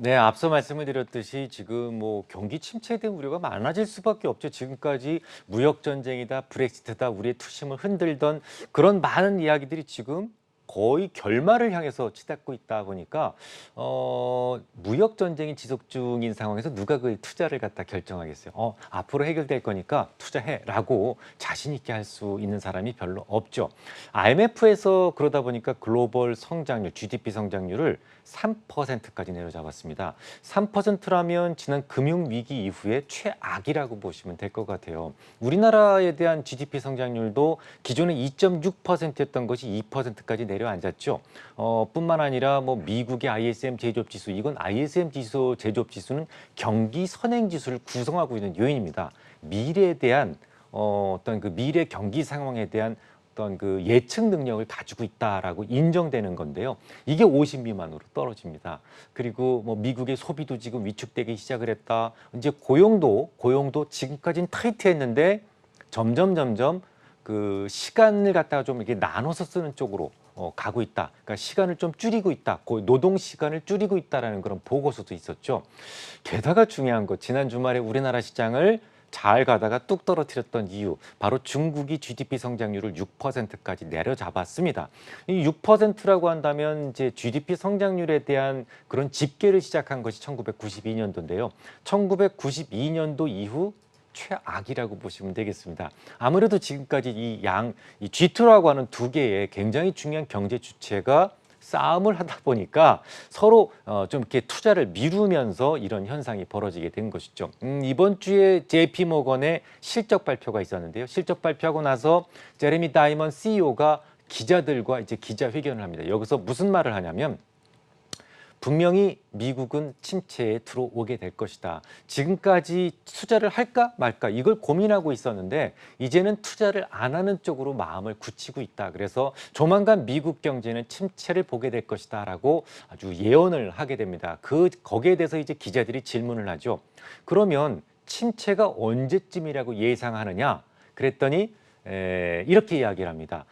네, 앞서 말씀을 드렸듯이 지금 뭐 경기 침체에 대한 우려가 많아질 수밖에 없죠. 지금까지 무역 전쟁이다, 브렉시트다, 우리의 투심을 흔들던 그런 많은 이야기들이 지금 거의 결말을 향해서 치닫고 있다 보니까 무역 전쟁이 지속 중인 상황에서 누가 그 투자를 갖다 결정하겠어요. 앞으로 해결될 거니까 투자해라고 자신 있게 할 수 있는 사람이 별로 없죠. IMF에서 그러다 보니까 글로벌 성장률, GDP 성장률을 3%까지 내려잡았습니다. 3%라면 지난 금융위기 이후에 최악이라고 보시면 될 것 같아요. 우리나라에 대한 GDP 성장률도 기존에 2.6%였던 것이 2%까지 내려앉았죠. 뿐만 아니라 뭐 미국의 ISM 제조업 지수, 이건 ISM 지수 제조업 지수는 경기 선행 지수를 구성하고 있는 요인입니다. 미래에 대한 어떤 그 미래 경기 상황에 대한 어떤 그 예측 능력을 가지고 있다라고 인정되는 건데요. 이게 50 미만으로 떨어집니다. 그리고 뭐 미국의 소비도 지금 위축되기 시작을 했다. 이제 고용도 지금까지는 타이트했는데 점점 그 시간을 갖다가 좀 이렇게 나눠서 쓰는 쪽으로 가고 있다. 그러니까 시간을 좀 줄이고 있다. 노동 시간을 줄이고 있다라는 그런 보고서도 있었죠. 게다가 중요한 것, 지난 주말에 우리나라 시장을 잘 가다가 뚝 떨어뜨렸던 이유, 바로 중국이 GDP 성장률을 6%까지 내려잡았습니다. 이 6%라고 한다면 이제 GDP 성장률에 대한 그런 집계를 시작한 것이 1992년도인데요. 1992년도 이후 최악이라고 보시면 되겠습니다. 아무래도 지금까지 이 G2라고 하는 두 개의 굉장히 중요한 경제 주체가 싸움을 하다 보니까 서로 좀 이렇게 투자를 미루면서 이런 현상이 벌어지게 된 것이죠. 이번 주에 JP 모건의 실적 발표가 있었는데요. 실적 발표하고 나서 제레미 다이먼 CEO가 기자들과 이제 기자회견을 합니다. 여기서 무슨 말을 하냐면 분명히 미국은 침체에 들어오게 될 것이다. 지금까지 투자를 할까 말까 이걸 고민하고 있었는데 이제는 투자를 안 하는 쪽으로 마음을 굳히고 있다. 그래서 조만간 미국 경제는 침체를 보게 될 것이다라고 아주 예언을 하게 됩니다. 거기에 대해서 이제 기자들이 질문을 하죠. 그러면 침체가 언제쯤이라고 예상하느냐? 그랬더니 이렇게 이야기를 합니다.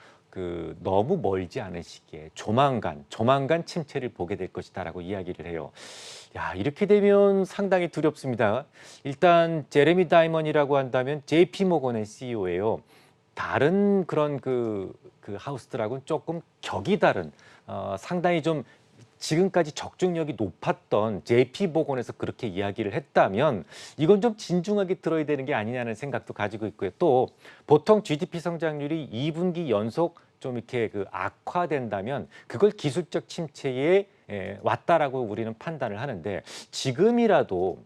너무 멀지 않은 시기에 조만간 침체를 보게 될 것이다라고 이야기를 해요. 야, 이렇게 되면 상당히 두렵습니다. 일단 제레미 다이먼이라고 한다면 JP 모건의 CEO예요. 다른 그런 그 하우스들하고는 조금 격이 다른 상당히 좀 지금까지 적중력이 높았던 JP 모건에서 그렇게 이야기를 했다면 이건 좀 진중하게 들어야 되는 게 아니냐는 생각도 가지고 있고요. 또 보통 GDP 성장률이 2분기 연속 좀 이렇게 악화된다면 그걸 기술적 침체에 왔다라고 우리는 판단을 하는데 지금이라도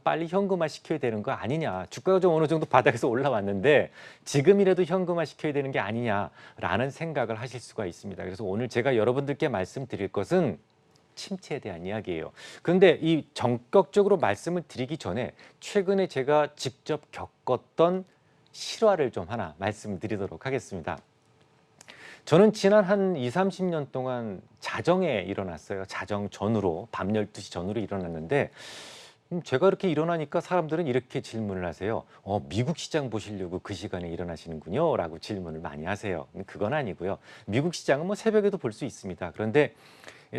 빨리 현금화 시켜야 되는 거 아니냐. 주가가 좀 어느 정도 바닥에서 올라왔는데 지금이라도 현금화 시켜야 되는 게 아니냐라는 생각을 하실 수가 있습니다. 그래서 오늘 제가 여러분들께 말씀드릴 것은 침체에 대한 이야기예요. 그런데 이 전격적으로 말씀을 드리기 전에 최근에 제가 직접 겪었던 실화를 좀 하나 말씀드리도록 하겠습니다. 저는 지난 한 20-30년 동안 자정에 일어났어요. 자정 전후로, 밤 12시 전후로 일어났는데 제가 이렇게 일어나니까 사람들은 이렇게 질문을 하세요. 미국 시장 보시려고 그 시간에 일어나시는군요. 라고 질문을 많이 하세요. 그건 아니고요. 미국 시장은 뭐 새벽에도 볼 수 있습니다. 그런데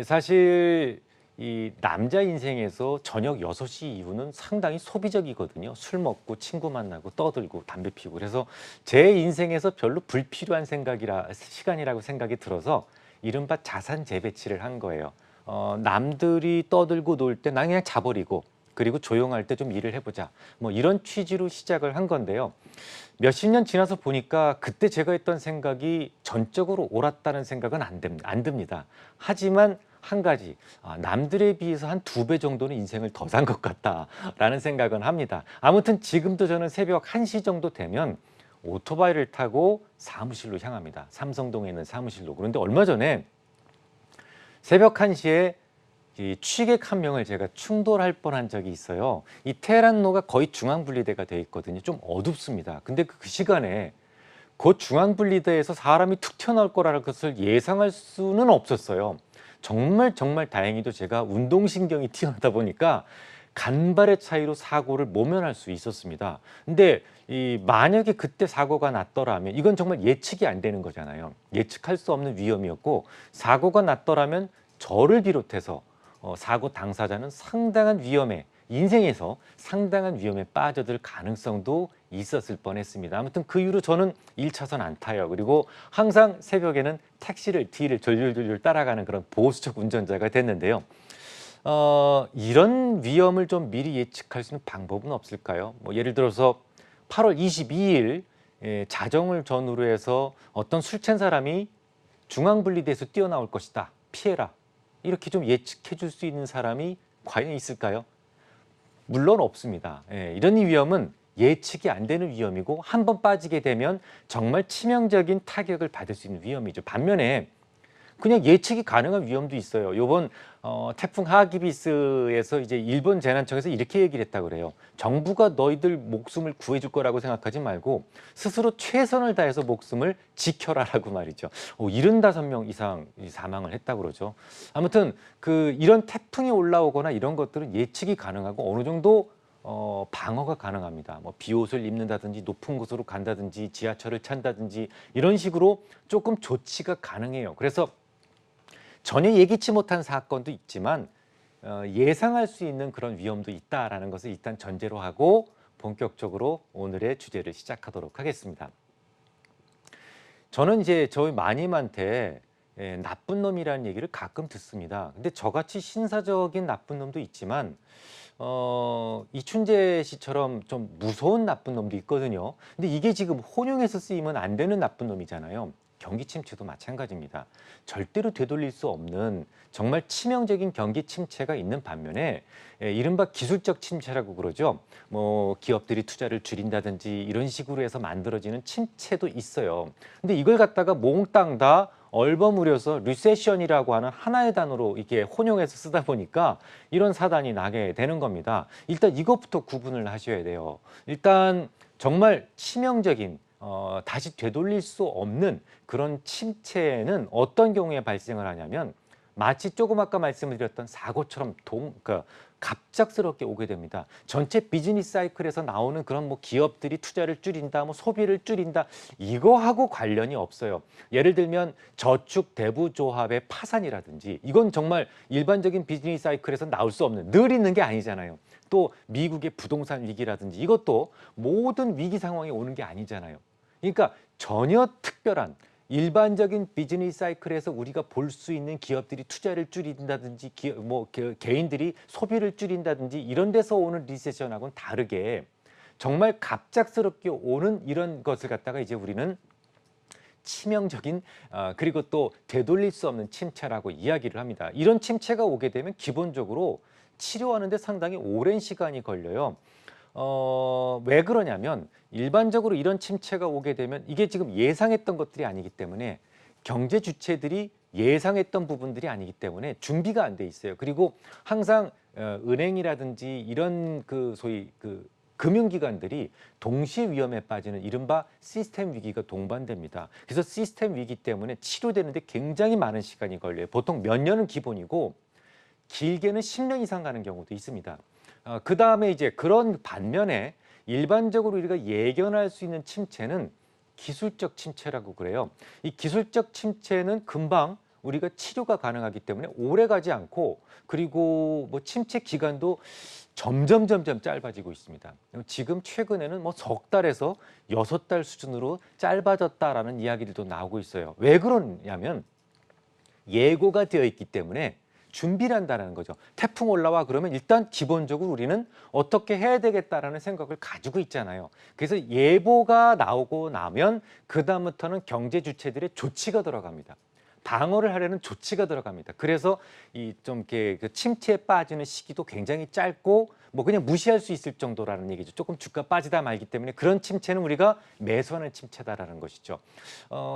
사실 이 남자 인생에서 저녁 6시 이후는 상당히 소비적이거든요. 술 먹고 친구 만나고 떠들고 담배 피우고. 그래서 제 인생에서 별로 불필요한 시간이라고 생각이 들어서 이른바 자산 재배치를 한 거예요. 남들이 떠들고 놀 때 난 그냥 자버리고 그리고 조용할 때 좀 일을 해보자. 뭐 이런 취지로 시작을 한 건데요. 몇십 년 지나서 보니까 그때 제가 했던 생각이 전적으로 옳았다는 생각은 안 듭니다. 하지만 한 가지, 남들에 비해서 한 2배 정도는 인생을 더 산 것 같다라는 생각은 합니다. 아무튼 지금도 저는 새벽 1시 정도 되면 오토바이를 타고 사무실로 향합니다. 삼성동에 있는 사무실로. 그런데 얼마 전에 새벽 1시에 이 취객 한 명을 제가 충돌할 뻔한 적이 있어요. 이 테헤란로가 거의 중앙분리대가 돼 있거든요. 좀 어둡습니다. 근데 그 시간에 그 중앙분리대에서 사람이 툭 튀어나올 거라는 것을 예상할 수는 없었어요. 정말 다행히도 제가 운동신경이 뛰어나다 보니까 간발의 차이로 사고를 모면할 수 있었습니다. 근데 만약에 그때 사고가 났더라면 이건 정말 예측이 안 되는 거잖아요. 예측할 수 없는 위험이었고 사고가 났더라면 저를 비롯해서 사고 당사자는 상당한 위험에 인생에서 상당한 위험에 빠져들 가능성도 있었을 뻔했습니다. 아무튼 그 이후로 저는 1차선 안 타요. 그리고 항상 새벽에는 택시를 뒤를 졸졸졸 따라가는 그런 보수적 운전자가 됐는데요. 이런 위험을 좀 미리 예측할 수 있는 방법은 없을까요? 뭐 예를 들어서 8월 22일 자정을 전후로 해서 어떤 술 취한 사람이 중앙분리대에서 뛰어나올 것이다. 피해라. 이렇게 좀 예측해 줄 수 있는 사람이 과연 있을까요? 물론 없습니다. 이런 위험은 예측이 안 되는 위험이고 한 번 빠지게 되면 정말 치명적인 타격을 받을 수 있는 위험이죠. 반면에 그냥 예측이 가능한 위험도 있어요. 요번 태풍 하기비스에서 이제 일본 재난청에서 이렇게 얘기를 했다 그래요. 정부가 너희들 목숨을 구해줄 거라고 생각하지 말고 스스로 최선을 다해서 목숨을 지켜라라고 말이죠. 75명 이상 사망을 했다 그러죠. 아무튼 이런 태풍이 올라오거나 이런 것들은 예측이 가능하고 어느 정도 방어가 가능합니다. 뭐 비옷을 입는다든지 높은 곳으로 간다든지 지하철을 찬다든지 이런 식으로 조금 조치가 가능해요. 그래서 전혀 예기치 못한 사건도 있지만 예상할 수 있는 그런 위험도 있다라는 것을 일단 전제로 하고 본격적으로 오늘의 주제를 시작하도록 하겠습니다. 저는 이제 저희 마님한테 나쁜 놈이라는 얘기를 가끔 듣습니다. 근데 저같이 신사적인 나쁜 놈도 있지만 이춘재 씨처럼 좀 무서운 나쁜 놈도 있거든요. 근데 이게 지금 혼용해서 쓰이면 안 되는 나쁜 놈이잖아요. 경기 침체도 마찬가지입니다. 절대로 되돌릴 수 없는 정말 치명적인 경기 침체가 있는 반면에 이른바 기술적 침체라고 그러죠. 뭐 기업들이 투자를 줄인다든지 이런 식으로 해서 만들어지는 침체도 있어요. 근데 이걸 갖다가 몽땅 다 얼버무려서 리세션이라고 하는 하나의 단어로 이렇게 혼용해서 쓰다 보니까 이런 사단이 나게 되는 겁니다. 일단 이것부터 구분을 하셔야 돼요. 일단 정말 치명적인 다시 되돌릴 수 없는 그런 침체는 어떤 경우에 발생을 하냐면 마치 조금 아까 말씀을 드렸던 사고처럼 그러니까 갑작스럽게 오게 됩니다. 전체 비즈니스 사이클에서 나오는 그런 뭐 기업들이 투자를 줄인다, 뭐 소비를 줄인다 이거하고 관련이 없어요. 예를 들면 저축 대부조합의 파산이라든지 이건 정말 일반적인 비즈니스 사이클에서 나올 수 없는 늘 있는 게 아니잖아요. 또 미국의 부동산 위기라든지 이것도 모든 위기 상황이 오는 게 아니잖아요. 그러니까 전혀 특별한 일반적인 비즈니스 사이클에서 우리가 볼 수 있는 기업들이 투자를 줄인다든지 개인들이 소비를 줄인다든지 이런 데서 오는 리세션하고는 다르게 정말 갑작스럽게 오는 이런 것을 갖다가 이제 우리는 치명적인 그리고 또 되돌릴 수 없는 침체라고 이야기를 합니다. 이런 침체가 오게 되면 기본적으로 치료하는데 상당히 오랜 시간이 걸려요. 왜 그러냐면 일반적으로 이런 침체가 오게 되면 이게 지금 예상했던 것들이 아니기 때문에 경제 주체들이 예상했던 부분들이 아니기 때문에 준비가 안 돼 있어요. 그리고 항상 은행이라든지 이런 소위 금융기관들이 동시에 위험에 빠지는 이른바 시스템 위기가 동반됩니다. 그래서 시스템 위기 때문에 치료되는데 굉장히 많은 시간이 걸려요. 보통 몇 년은 기본이고 길게는 10년 이상 가는 경우도 있습니다. 그 다음에 이제 그런 반면에 일반적으로 우리가 예견할 수 있는 침체는 기술적 침체라고 그래요. 이 기술적 침체는 금방 우리가 치료가 가능하기 때문에 오래 가지 않고 그리고 뭐 침체 기간도 점점 짧아지고 있습니다. 지금 최근에는 뭐 석 달에서 6달 수준으로 짧아졌다라는 이야기들도 나오고 있어요. 왜 그러냐면 예고가 되어 있기 때문에 준비를 한다는 거죠. 태풍 올라와 그러면 일단 기본적으로 우리는 어떻게 해야 되겠다라는 생각을 가지고 있잖아요. 그래서 예보가 나오고 나면 그다음부터는 경제 주체들의 조치가 들어갑니다. 방어를 하려는 조치가 들어갑니다. 그래서 그 침체에 빠지는 시기도 굉장히 짧고 뭐 그냥 무시할 수 있을 정도라는 얘기죠. 조금 주가 빠지다 말기 때문에 그런 침체는 우리가 매수하는 침체다라는 것이죠.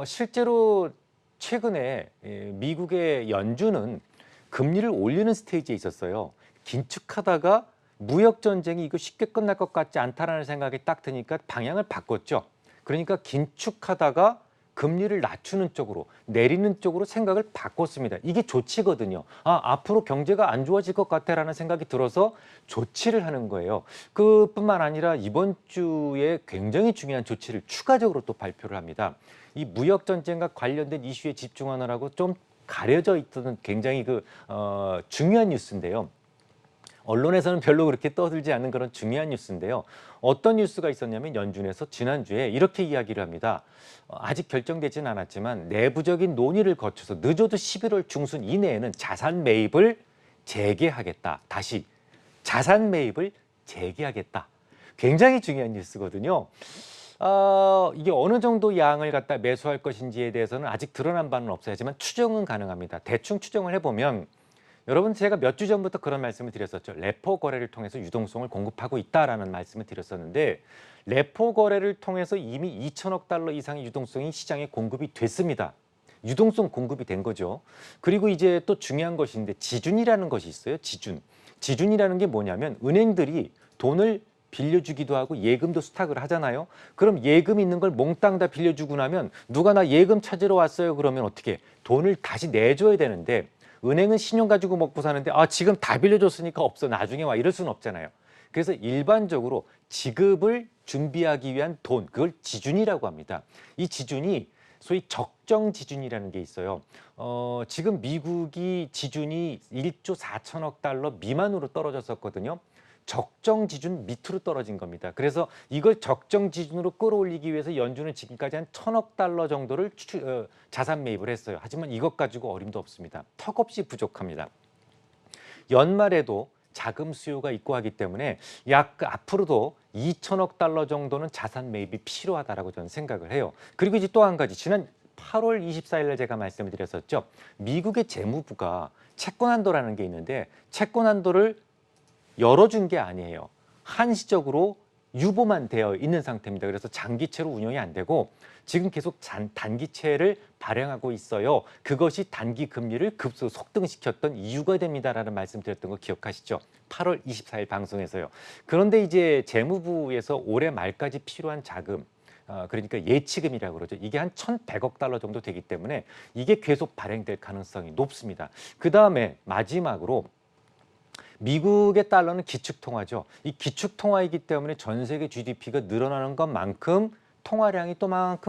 실제로 최근에 미국의 연준은 금리를 올리는 스테이지에 있었어요. 긴축하다가 무역 전쟁이 이거 쉽게 끝날 것 같지 않다라는 생각이 딱 드니까 방향을 바꿨죠. 그러니까 긴축하다가 금리를 낮추는 쪽으로 내리는 쪽으로 생각을 바꿨습니다. 이게 조치거든요. 앞으로 경제가 안 좋아질 것 같아라는 생각이 들어서 조치를 하는 거예요. 그뿐만 아니라 이번 주에 굉장히 중요한 조치를 추가적으로 또 발표를 합니다. 이 무역 전쟁과 관련된 이슈에 집중하느라고 좀 가려져 있던 굉장히 중요한 뉴스인데요. 언론에서는 별로 그렇게 떠들지 않는 그런 중요한 뉴스인데요. 어떤 뉴스가 있었냐면 연준에서 지난주에 이렇게 이야기를 합니다. 아직 결정되진 않았지만 내부적인 논의를 거쳐서 늦어도 11월 중순 이내에는 자산 매입을 재개하겠다. 다시 자산 매입을 재개하겠다. 굉장히 중요한 뉴스거든요. 이게 어느 정도 양을 갖다 매수할 것인지에 대해서는 아직 드러난 바는 없어요. 하지만 추정은 가능합니다. 대충 추정을 해보면 여러분 제가 몇 주 전부터 그런 말씀을 드렸었죠. 레포 거래를 통해서 유동성을 공급하고 있다라는 말씀을 드렸었는데 레포 거래를 통해서 이미 2천억 달러 이상의 유동성이 시장에 공급이 됐습니다. 유동성 공급이 된 거죠. 그리고 이제 또 중요한 것인데 지준이라는 것이 있어요. 지준. 지준이라는 게 뭐냐면 은행들이 돈을 빌려주기도 하고 예금도 수탁을 하잖아요. 그럼 예금 있는 걸 몽땅 다 빌려주고 나면 누가 나 예금 찾으러 왔어요. 그러면 어떻게 돈을 다시 내줘야 되는데 은행은 신용 가지고 먹고 사는데 지금 다 빌려줬으니까 없어. 나중에 와. 이럴 수는 없잖아요. 그래서 일반적으로 지급을 준비하기 위한 돈, 그걸 지준이라고 합니다. 이 지준이 소위 적정 지준이라는 게 있어요. 지금 미국이 지준이 1조 4천억 달러 미만으로 떨어졌었거든요. 적정 지준 밑으로 떨어진 겁니다. 그래서 이걸 적정 지준으로 끌어올리기 위해서 연준은 지금까지 한 1,000억 달러 정도를 자산 매입을 했어요. 하지만 이것 가지고 어림도 없습니다. 턱없이 부족합니다. 연말에도 자금 수요가 있고 하기 때문에 앞으로도 2천억 달러 정도는 자산 매입이 필요하다라고 저는 생각을 해요. 그리고 이제 또 한 가지 지난 8월 24일 날 제가 말씀을 드렸었죠. 미국의 재무부가 채권 한도라는 게 있는데 채권 한도를 열어준 게 아니에요. 한시적으로 유보만 되어 있는 상태입니다. 그래서 장기채로 운영이 안 되고 지금 계속 단기채를 발행하고 있어요. 그것이 단기 금리를 급속 속등시켰던 이유가 됩니다라는 말씀 드렸던 거 기억하시죠? 8월 24일 방송에서요. 그런데 이제 재무부에서 올해 말까지 필요한 자금, 그러니까 예치금이라고 그러죠. 이게 한 1,100억 달러 정도 되기 때문에 이게 계속 발행될 가능성이 높습니다. 그 다음에 마지막으로 미국의 달러는 기축통화죠. 이 기축통화이기 때문에 전 세계 GDP가 늘어나는 것만큼 통화량이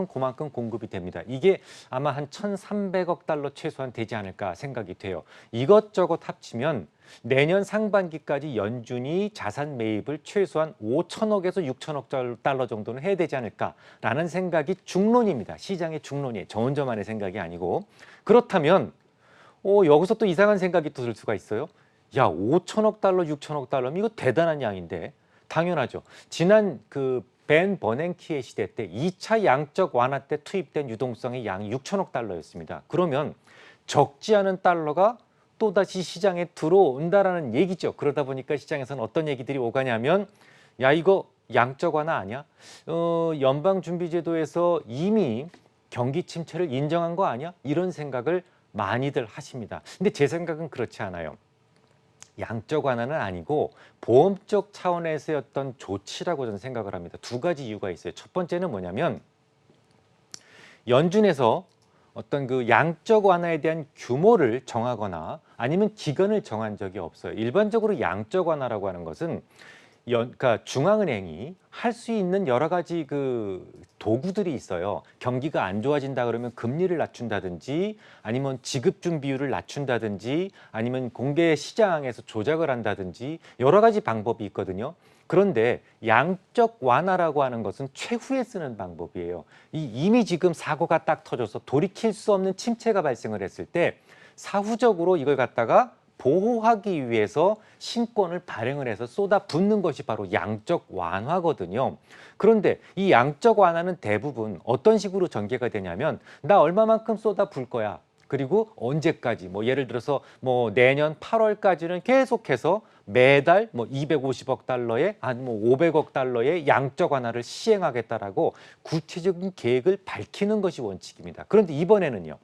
그만큼 공급이 됩니다. 이게 아마 한 1,300억 달러 최소한 되지 않을까 생각이 돼요. 이것저것 합치면 내년 상반기까지 연준이 자산 매입을 최소한 5천억에서 6천억 달러 정도는 해야 되지 않을까라는 생각이 중론입니다. 시장의 중론이에요. 저 혼자만의 생각이 아니고. 그렇다면 여기서 또 이상한 생각이 또 들 수가 있어요. 야, 5천억 달러, 6천억 달러면 이거 대단한 양인데 당연하죠. 지난 벤 버냉키의 시대 때 2차 양적 완화 때 투입된 유동성의 양이 6천억 달러였습니다. 그러면 적지 않은 달러가 또다시 시장에 들어온다라는 얘기죠. 그러다 보니까 시장에서는 어떤 얘기들이 오가냐면 야, 이거 양적 완화 아니야? 연방준비제도에서 이미 경기 침체를 인정한 거 아니야? 이런 생각을 많이들 하십니다. 근데 제 생각은 그렇지 않아요. 양적 완화는 아니고 보험적 차원에서의 어떤 조치라고 저는 생각을 합니다. 두 가지 이유가 있어요. 첫 번째는 뭐냐면 연준에서 어떤 양적 완화에 대한 규모를 정하거나 아니면 기간을 정한 적이 없어요. 일반적으로 양적 완화라고 하는 것은 그러니까 중앙은행이 할 수 있는 여러 가지 도구들이 있어요. 경기가 안 좋아진다 그러면 금리를 낮춘다든지 아니면 지급준 비율을 낮춘다든지 아니면 공개 시장에서 조작을 한다든지 여러 가지 방법이 있거든요. 그런데 양적 완화라고 하는 것은 최후에 쓰는 방법이에요. 이미 지금 사고가 딱 터져서 돌이킬 수 없는 침체가 발생을 했을 때 사후적으로 이걸 갖다가 보호하기 위해서 신권을 발행을 해서 쏟아붓는 것이 바로 양적 완화거든요. 그런데 이 양적 완화는 대부분 어떤 식으로 전개가 되냐면 나 얼마만큼 쏟아부을 거야. 그리고 언제까지 예를 들어서 내년 8월까지는 계속해서 매달 250억 달러에 한 500억 달러의 양적 완화를 시행하겠다라고 구체적인 계획을 밝히는 것이 원칙입니다. 그런데 이번에는요.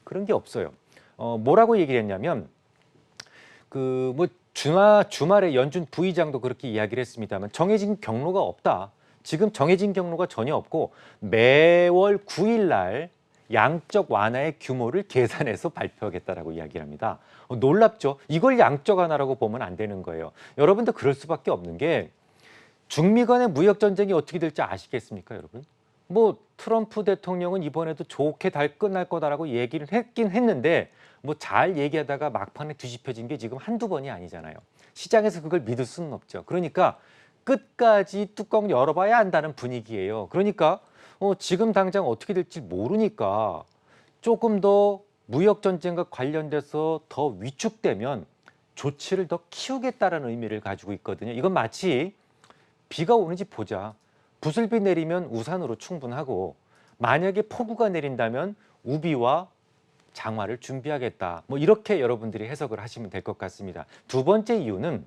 그런 게 없어요. 뭐라고 얘기를 했냐면 주말에 연준 부의장도 그렇게 이야기를 했습니다만 정해진 경로가 없다. 지금 정해진 경로가 전혀 없고 매월 9일 날 양적 완화의 규모를 계산해서 발표하겠다라고 이야기를 합니다. 놀랍죠? 이걸 양적 완화라고 보면 안 되는 거예요. 여러분도 그럴 수밖에 없는 게 중미 간의 무역 전쟁이 어떻게 될지 아시겠습니까, 여러분? 트럼프 대통령은 이번에도 좋게 끝날 거다라고 얘기를 했긴 했는데 뭐 잘 얘기하다가 막판에 뒤집혀진 게 지금 한두 번이 아니잖아요. 시장에서 그걸 믿을 수는 없죠. 그러니까 끝까지 뚜껑 열어봐야 한다는 분위기예요. 그러니까 지금 당장 어떻게 될지 모르니까 조금 더 무역 전쟁과 관련돼서 더 위축되면 조치를 더 키우겠다는 의미를 가지고 있거든요. 이건 마치 비가 오는지 보자. 부슬비 내리면 우산으로 충분하고 만약에 폭우가 내린다면 우비와 장화를 준비하겠다. 뭐 이렇게 여러분들이 해석을 하시면 될 것 같습니다. 두 번째 이유는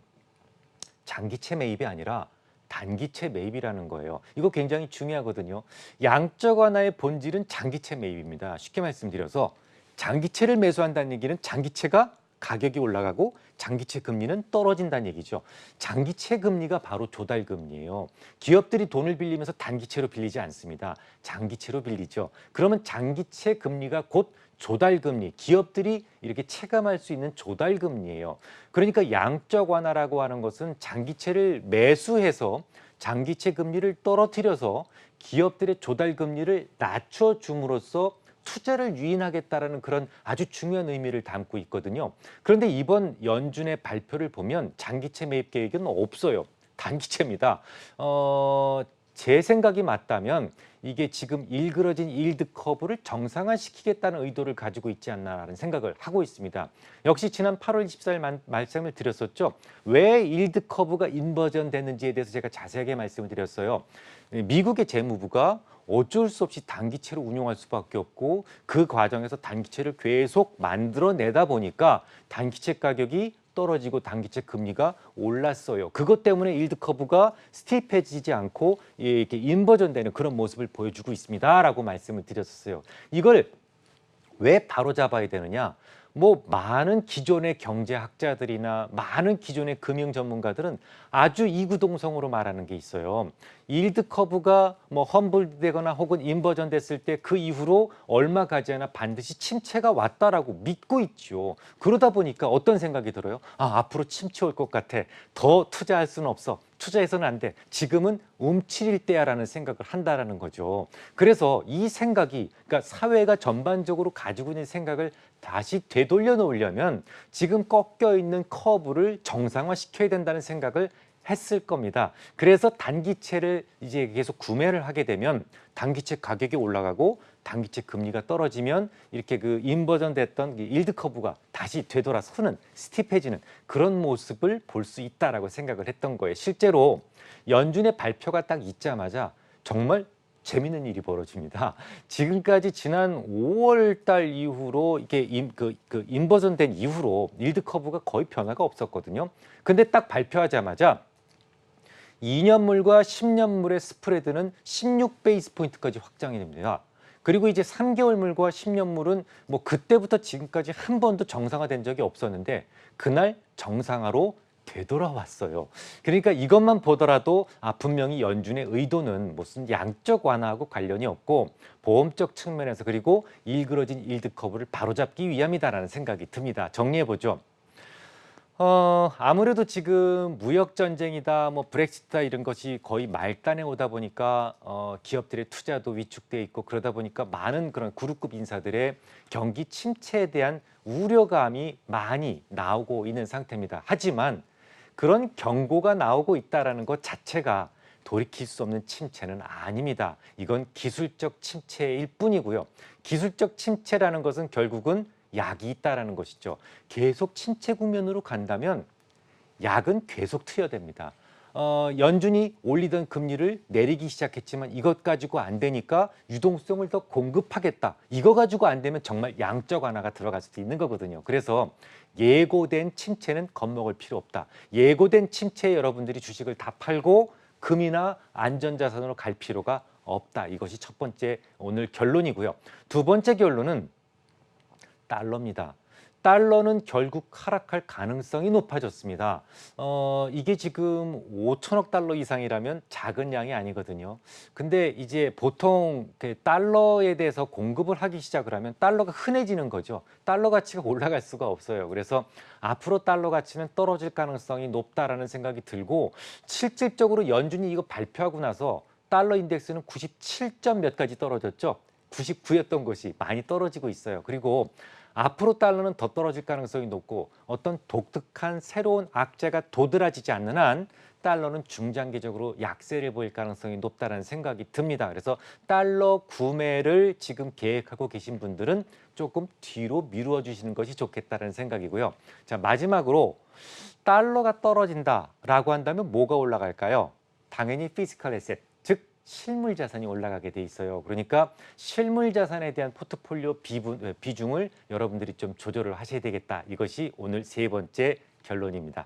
장기채 매입이 아니라 단기채 매입이라는 거예요. 이거 굉장히 중요하거든요. 양적 완화의 본질은 장기채 매입입니다. 쉽게 말씀드려서 장기채를 매수한다는 얘기는 장기채가 가격이 올라가고 장기채 금리는 떨어진다는 얘기죠. 장기채 금리가 바로 조달 금리예요. 기업들이 돈을 빌리면서 단기채로 빌리지 않습니다. 장기채로 빌리죠. 그러면 장기채 금리가 곧 조달 금리, 기업들이 이렇게 체감할 수 있는 조달 금리예요. 그러니까 양적 완화라고 하는 것은 장기채를 매수해서 장기채 금리를 떨어뜨려서 기업들의 조달 금리를 낮춰 줌으로써 투자를 유인하겠다라는 그런 아주 중요한 의미를 담고 있거든요. 그런데 이번 연준의 발표를 보면 장기채 매입 계획은 없어요. 단기채입니다. 제 생각이 맞다면 이게 지금 일그러진 일드 커브를 정상화시키겠다는 의도를 가지고 있지 않나라는 생각을 하고 있습니다. 역시 지난 8월 24일 말씀을 드렸었죠. 왜 일드 커브가 인버전 됐는지에 대해서 제가 자세하게 말씀을 드렸어요. 미국의 재무부가 어쩔 수 없이 단기채로 운용할 수밖에 없고 그 과정에서 단기채를 계속 만들어내다 보니까 단기채 가격이 떨어지고 단기채 금리가 올랐어요. 그것 때문에 일드 커브가 스티프해지지 않고 이렇게 인버전되는 그런 모습을 보여주고 있습니다라고 말씀을 드렸었어요. 이걸 왜 바로잡아야 되느냐? 뭐 많은 기존의 경제학자들이나 많은 기존의 금융 전문가들은 아주 이구동성으로 말하는 게 있어요. 일드 커브가 뭐 험블되거나 혹은 인버전 됐을 때 그 이후로 얼마 가지 않아 반드시 침체가 왔다라고 믿고 있죠. 그러다 보니까 어떤 생각이 들어요? 앞으로 침체 올 것 같아. 더 투자할 수는 없어. 투자해서는 안 돼. 지금은 움츠릴 때야라는 생각을 한다라는 거죠. 그래서 이 생각이, 그러니까 사회가 전반적으로 가지고 있는 생각을 다시 되돌려 놓으려면 지금 꺾여 있는 커브를 정상화시켜야 된다는 생각을 했을 겁니다. 그래서 단기채를 이제 계속 구매를 하게 되면 단기채 가격이 올라가고 단기채 금리가 떨어지면 이렇게 그 인버전 됐던 일드 커브가 다시 되돌아서는 스티프해지는 그런 모습을 볼 수 있다라고 생각을 했던 거예요. 실제로 연준의 발표가 딱 있자마자 정말 재밌는 일이 벌어집니다. 지금까지 지난 5월 달 이후로 이게 인버전 된 이후로 일드 커브가 거의 변화가 없었거든요. 근데 딱 발표하자마자 2년물과 10년물의 스프레드는 16베이스 포인트까지 확장이 됩니다. 그리고 이제 3개월물과 10년물은 뭐 그때부터 지금까지 한 번도 정상화된 적이 없었는데 그날 정상화로 되돌아왔어요. 그러니까 이것만 보더라도 분명히 연준의 의도는 무슨 양적 완화하고 관련이 없고 보험적 측면에서 그리고 일그러진 일드 커브를 바로잡기 위함이다라는 생각이 듭니다. 정리해보죠. 아무래도 지금 무역 전쟁이다, 뭐 브렉시트다 이런 것이 거의 말단에 오다 보니까 기업들의 투자도 위축돼 있고 그러다 보니까 많은 그런 그룹급 인사들의 경기 침체에 대한 우려감이 많이 나오고 있는 상태입니다. 하지만 그런 경고가 나오고 있다라는 것 자체가 돌이킬 수 없는 침체는 아닙니다. 이건 기술적 침체일 뿐이고요. 기술적 침체라는 것은 결국은 약이 있다라는 것이죠. 계속 침체 국면으로 간다면 약은 계속 투여됩니다. 연준이 올리던 금리를 내리기 시작했지만 이것 가지고 안 되니까 유동성을 더 공급하겠다. 이거 가지고 안 되면 정말 양적 완화가 들어갈 수도 있는 거거든요. 그래서 예고된 침체는 겁먹을 필요 없다. 예고된 침체에 여러분들이 주식을 다 팔고 금이나 안전자산으로 갈 필요가 없다. 이것이 첫 번째 오늘 결론이고요. 두 번째 결론은 달러입니다. 달러는 결국 하락할 가능성이 높아졌습니다. 이게 지금 5천억 달러 이상이라면 작은 양이 아니거든요. 근데 이제 보통 달러에 대해서 공급을 하기 시작을 하면 달러가 흔해지는 거죠. 달러 가치가 올라갈 수가 없어요. 그래서 앞으로 달러 가치는 떨어질 가능성이 높다라는 생각이 들고 실질적으로 연준이 이거 발표하고 나서 달러 인덱스는 97점 몇 가지 떨어졌죠. 99였던 것이 많이 떨어지고 있어요. 그리고 앞으로 달러는 더 떨어질 가능성이 높고 어떤 독특한 새로운 악재가 도드라지지 않는 한 달러는 중장기적으로 약세를 보일 가능성이 높다는 생각이 듭니다. 그래서 달러 구매를 지금 계획하고 계신 분들은 조금 뒤로 미루어 주시는 것이 좋겠다는 생각이고요. 자, 마지막으로 달러가 떨어진다라고 한다면 뭐가 올라갈까요? 당연히 피지컬 에셋, 즉 실물 자산이 올라가게 돼 있어요. 그러니까 실물 자산에 대한 포트폴리오 비중을 여러분들이 좀 조절을 하셔야 되겠다. 이것이 오늘 세 번째 결론입니다.